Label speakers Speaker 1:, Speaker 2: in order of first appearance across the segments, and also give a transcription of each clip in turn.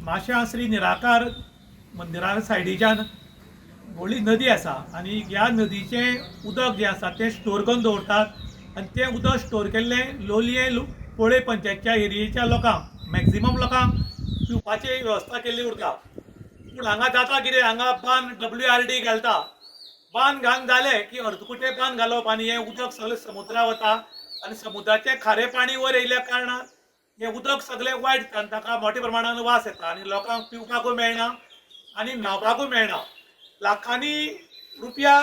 Speaker 1: माशा श्री निराकार मंदिरा सायडीच्यान व्हडली नदी आसा आनी ह्या नदीचें उदक जें आसा तें स्टोर करून दवरतात आनी तें उदक स्टोर केल्लें लोलये पोळे पंचायतच्या एरियेच्या लोकांक मॅक्झिमम लोकांक पिवपाची वेवस्था केल्ली उरता। पूण हांगा जाता कितें, हांगा बांद WRD घालता, बांद घालून जालें की अर्दकुटे बांद घालप आनी हें उदक सगळें समुद्राक वता आनी समुद्राचें खारें पाणी वयर येयल्या कारणान हें उदक सगळें वायट जावन ताका मोठ्या प्रमाणान वास येता आनी लोकांक पिवपाकूय मेळना आनी न्हावपाकूय मेळना। लाखांनी रुपया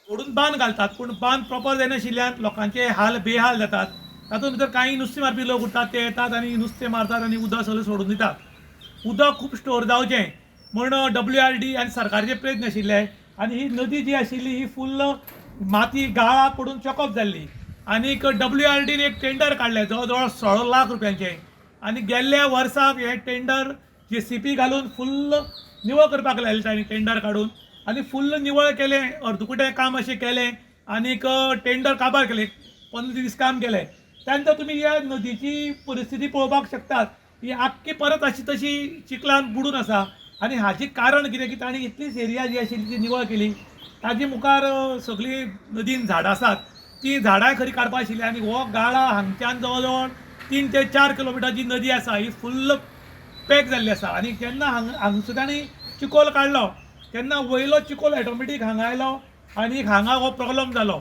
Speaker 1: ओडून बांद घालतात पूण बांद प्रॉपर जायनाशिल्ल्यान लोकांचे हाल बेहाल जातात। तातूंत भितर कांय नुस्तें मारपी लोक उरतात, ते येतात आनी नुस्तें मारतात आनी उदक सगळें सोडून दितात। उदक खूब स्टोर जावचें म्हण WRD आनी सरकाराचे प्रयत्न आशिल्ले आनी ही नदी जी आशिल्ली ही फुल्ल माती गाळा पडून चॉकअप जाल्ली आनीक WRDन एक टेंडर काडलें जवळ जवळ 16 लाख रुपयांचें आनी गेल्ल्या वर्साक हें टेंडर JCB घालून फुल्ल निवळ करपाक लायलें तांणी टेंडर काडून आनी फुल्ल निवळ केलें, अर्दकुटें काम अशें केलें आनीक टेंडर काबार केलें, 15 दीस काम केलें। त्यानंतर तुमी ह्या नदीची परिस्थिती पळोवपाक शकतात, ही आख्खी परत अशी तशी चिखलान बुडून आसा आनी हाचें कारण कितें की तांणी इतलीच एरिया जी आशिल्ली ती निवळ केली, ताजे मुखार सगळीं नदीन झाडां आसात, ती झाडांय खरी काडपा आशिल्लीं आनी हो गाळा हांगच्यान जवळ जवळ 3 ते 4 किलोमिटरची नदी आसा, ही फुल्ल पॅक जाल्ली आसा आनी जेन्ना हांगसुद्दां चिकोल काडलो तेन्ना वयलो चिकोल ऑटोमॅटीक हांगा आयलो आनी हांगा हो प्रॉब्लम जालो।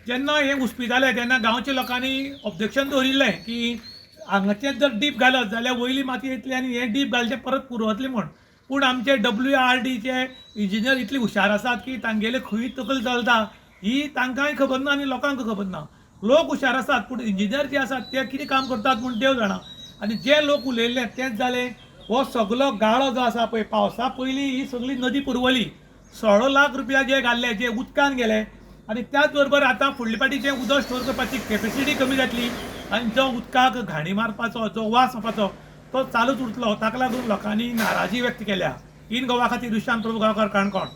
Speaker 1: जेन्ना हें हुस्पितालें तेन्ना गांवच्या लोकांनी ऑब्जेक्शन दवरिल्लें की हांगाचें जर डीप घालत जाल्यार वयली माती येतली आनी हें डीप घालचें परत पुरोवतलें म्हण। पूण आमचे WRDचे इंजिनियर इतले हुशार आसात की तांगेले खंय तकली चलता ही तांकांय खबर ना आनी लोकांक खबर ना। लोक हुशार आसात पूण इंजिनियर जे आसात ते कितें काम करतात म्हूण देव जाणा। आनी जे लोक उलयल्ले तेंच जालें, हो सगळो गाळो जो आसा पळय पावसा पयलीं ही सगळी नदी पुरवली, 16 लाख रुपया जे घाल्ले जे उदकान गेले आनी त्याच बरोबर आतां फुडले फाटीचें उदक स्टोर करपाची कॅपेसिटी कमी जातली आनी जो उदकाक घाणी मारपाचो जो वास येवपाचो तो चालूच उरतलो। ताका लागून लोकांनी नाराजी व्यक्त केल्या। इन गोवा खातीर दुशांत प्रभू गांवकार काणकोण।